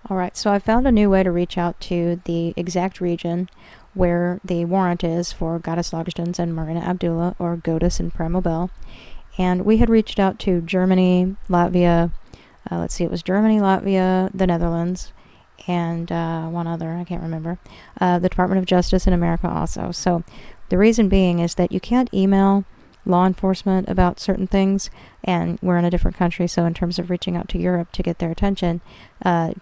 Alright, so I found a new way to reach out to the exact region where the warrant is for Lagzdins and Marina Abdula, or Goatis and Primal Belle. And we had reached out to Germany, Latvia, it was Germany, Latvia, the Netherlands, and one other, I can't remember, the Department of Justice in America also. So the reason being is that you can't email law enforcement about certain things, and we're in a different country, so in terms of reaching out to Europe to get their attention,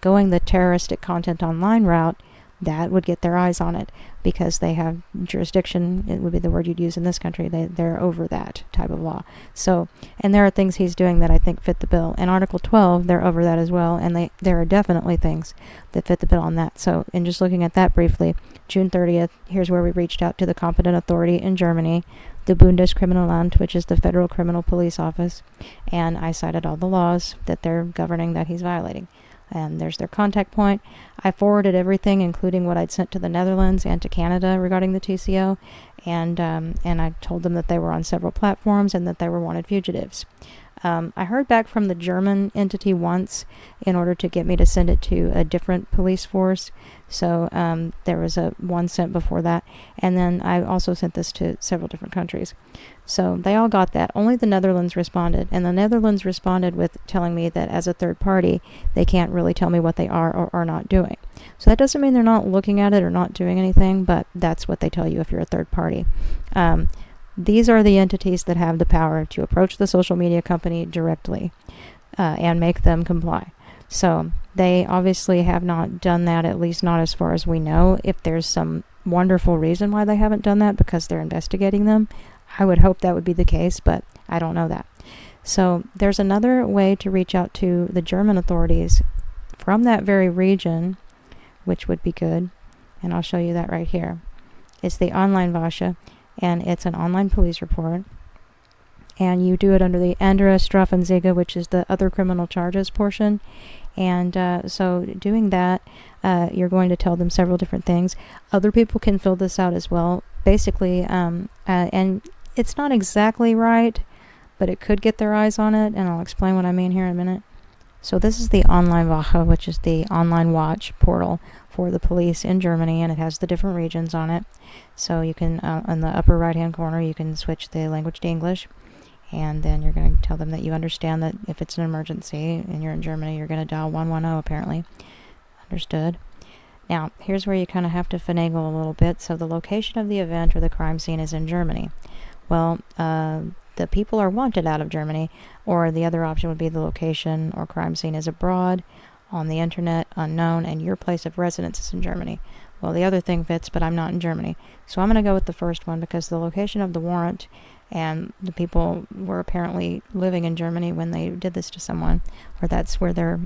going the terroristic content online route, that would get their eyes on it, because they have jurisdiction, it would be the word you'd use in this country, they're over that type of law. So, and there are things he's doing that I think fit the bill. In Article 12, they're over that as well, and there are definitely things that fit the bill on that. So, in just looking at that briefly, June 30th, here's where we reached out to the competent authority in Germany, the Bundeskriminalamt, which is the Federal Criminal Police Office, and I cited all the laws that they're governing that he's violating. And there's their contact point. I forwarded everything, including what I'd sent to the Netherlands and to Canada regarding the TCO, and I told them that they were on several platforms and that they were wanted fugitives. I heard back from the German entity once in order to get me to send it to a different police force. So there was one sent before that. And then I also sent this to several different countries. So they all got that. Only the Netherlands responded. And the Netherlands responded with telling me that as a third party, they can't really tell me what they are or are not doing. So that doesn't mean they're not looking at it or not doing anything, but that's what they tell you if you're a third party. These are the entities that have the power to approach the social media company directly and make them comply. So they obviously have not done that, at least not as far as we know. If there's some wonderful reason why they haven't done that, because they're investigating them, I would hope that would be the case, but I don't know that. So there's another way to reach out to the German authorities from that very region, which would be good, and I'll show you that right here. It's the Onlinewache, and it's an online police report, and you do it under the andere Strafenziege, which is the other criminal charges portion. And so doing that, you're going to tell them several different things. Other people can fill this out as well. Basically, and it's not exactly right, but it could get their eyes on it, and I'll explain what I mean here in a minute. So this is the Onlinewache, which is the online watch portal for the police in Germany, and it has the different regions on it. So you can, in the upper right-hand corner, you can switch the language to English, and then you're going to tell them that you understand that if it's an emergency and you're in Germany, you're going to dial 110 apparently. Understood. Now, here's where you kind of have to finagle a little bit. So the location of the event or the crime scene is in Germany. Well, the people are wanted out of Germany, or the other option would be the location or crime scene is abroad, on the internet, unknown, and your place of residence is in Germany. Well, the other thing fits, but I'm not in Germany. So I'm going to go with the first one, because the location of the warrant and the people were apparently living in Germany when they did this to someone, or that's where their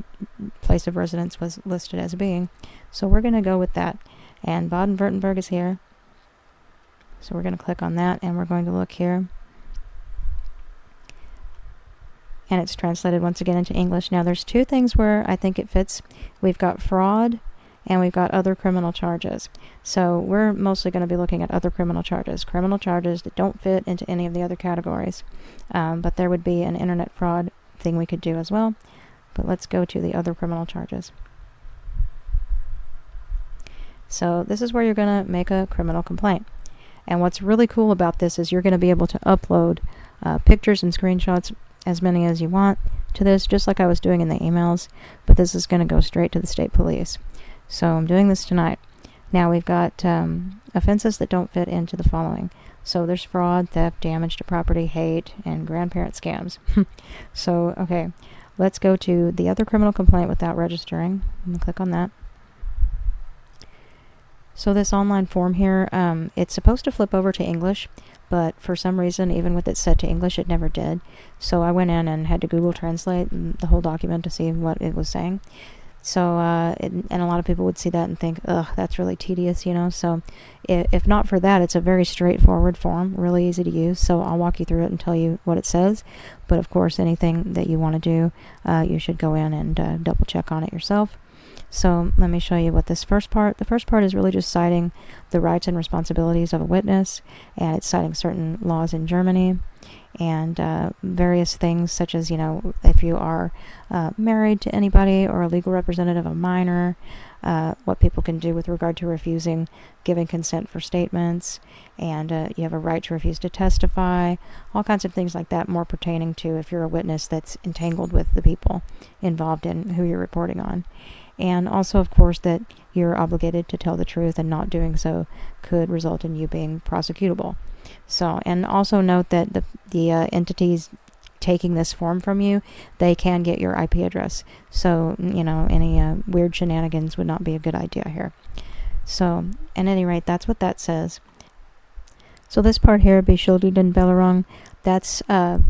place of residence was listed as being. So we're going to go with that. And Baden-Württemberg is here. So we're going to click on that, and we're going to look here. And it's translated once again into English. Now there's two things where I think it fits. We've got fraud, and we've got other criminal charges. So we're mostly going to be looking at other criminal charges that don't fit into any of the other categories. But there would be an internet fraud thing we could do as well. But let's go to the other criminal charges. So this is where you're going to make a criminal complaint. And what's really cool about this is you're going to be able to upload pictures and screenshots, as many as you want, to this, just like I was doing in the emails. But this is going to go straight to the state police. So I'm doing this tonight. Now we've got offenses that don't fit into the following. So there's fraud, theft, damage to property, hate, and grandparent scams. So, okay, let's go to the other criminal complaint without registering. I'm going to click on that. So this online form here, it's supposed to flip over to English, but for some reason, even with it set to English, it never did. So I went in and had to Google Translate the whole document to see what it was saying. So, and a lot of people would see that and think, ugh, that's really tedious, you know. So if not for that, it's a very straightforward form, really easy to use. So I'll walk you through it and tell you what it says. But of course, anything that you want to do, you should go in and double check on it yourself. So let me show you what the first part is really just citing the rights and responsibilities of a witness, and it's citing certain laws in Germany and various things such as, if you are married to anybody or a legal representative of a minor, what people can do with regard to refusing giving consent for statements, and you have a right to refuse to testify, all kinds of things like that, more pertaining to if you're a witness that's entangled with the people involved in who you're reporting on. And also, of course, that you're obligated to tell the truth, and not doing so could result in you being prosecutable. So, and also note that the entities taking this form from you, they can get your IP address. So, any weird shenanigans would not be a good idea here. So, at any rate, that's what that says. So this part here, beschuldigten Belarung, that's the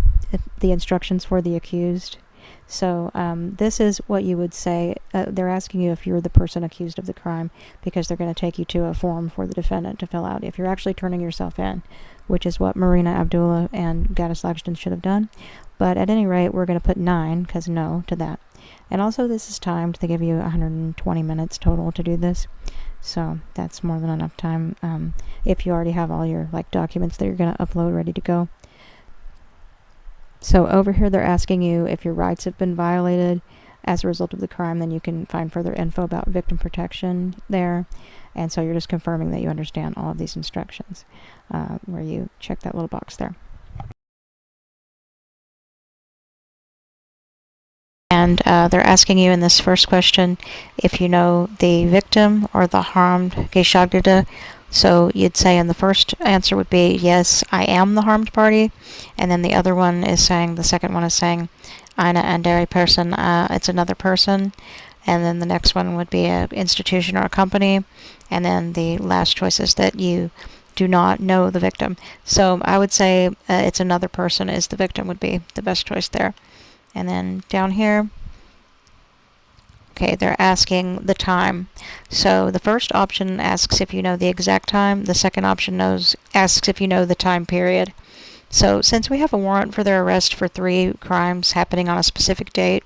instructions for the accused. So this is what you would say. They're asking you if you're the person accused of the crime, because they're going to take you to a form for the defendant to fill out if you're actually turning yourself in, which is what Marina, Abdula, and Gatis Lagzdins should have done. But at any rate, we're going to put 9, because no to that. And also this is timed. They give you 120 minutes total to do this. So that's more than enough time if you already have all your documents that you're going to upload ready to go. So over here they're asking you if your rights have been violated as a result of the crime. Then you can find further info about victim protection there. And so you're just confirming that you understand all of these instructions where you check that little box there. And they're asking you in this first question if you know the victim or the harmed Geschädigte. So you'd say in the first answer would be, yes, I am the harmed party. And then the other one is saying, the second one is saying, eine andere Person, it's another person. And then the next one would be an institution or a company. And then the last choice is that you do not know the victim. So I would say it's another person is the victim would be the best choice there. And then down here, okay, they're asking the time. So the first option asks if you know the exact time. The second option asks if you know the time period. So since we have a warrant for their arrest for 3 crimes happening on a specific date,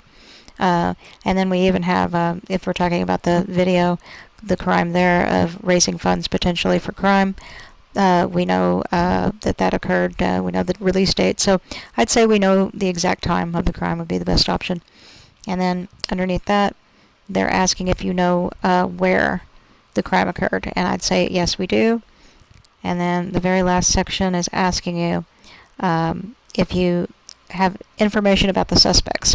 and then we even have, if we're talking about the video, the crime there of raising funds potentially for crime, we know that occurred. We know the release date. So I'd say we know the exact time of the crime would be the best option. And then underneath that, they're asking if you know where the crime occurred. And I'd say, yes, we do. And then the very last section is asking you if you have information about the suspects.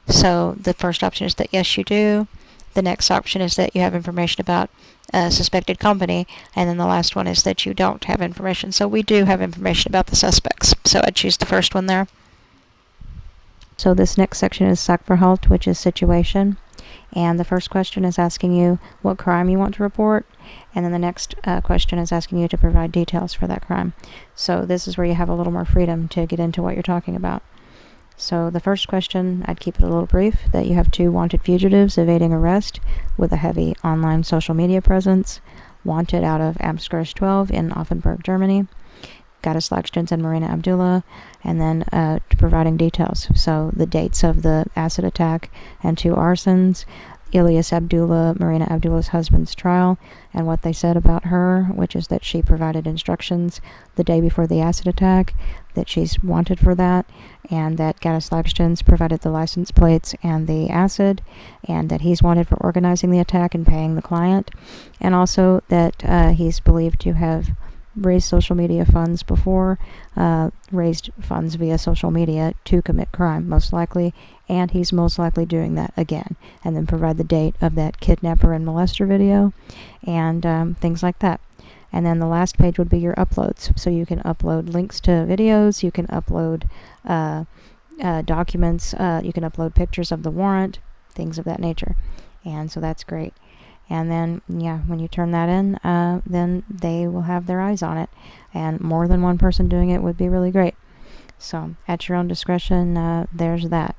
So the first option is that, yes, you do. The next option is that you have information about a suspected company. And then the last one is that you don't have information. So we do have information about the suspects. So I'd choose the first one there. So this next section is Sachverhalt, which is situation. And the first question is asking you what crime you want to report. And then the next question is asking you to provide details for that crime. So this is where you have a little more freedom to get into what you're talking about. So the first question, I'd keep it a little brief, that you have 2 wanted fugitives evading arrest with a heavy online social media presence, wanted out of Amtsgericht 12 in Offenburg, Germany, Gatis Lagzdins and Marina Abdula, and then providing details. So the dates of the acid attack and 2 arsons, Ilyas Abdula, Marina Abdula's husband's trial, and what they said about her, which is that she provided instructions the day before the acid attack, that she's wanted for that, and that Gatis Lagzdins provided the license plates and the acid, and that he's wanted for organizing the attack and paying the client, and also that he's believed to have raised social media funds before, raised funds via social media to commit crime, most likely, and he's most likely doing that again. And then provide the date of that kidnapper and molester video, and things like that. And then the last page would be your uploads. So you can upload links to videos, you can upload documents, you can upload pictures of the warrant, things of that nature. And so that's great. And then, yeah, when you turn that in, then they will have their eyes on it. And more than one person doing it would be really great. So, at your own discretion, there's that.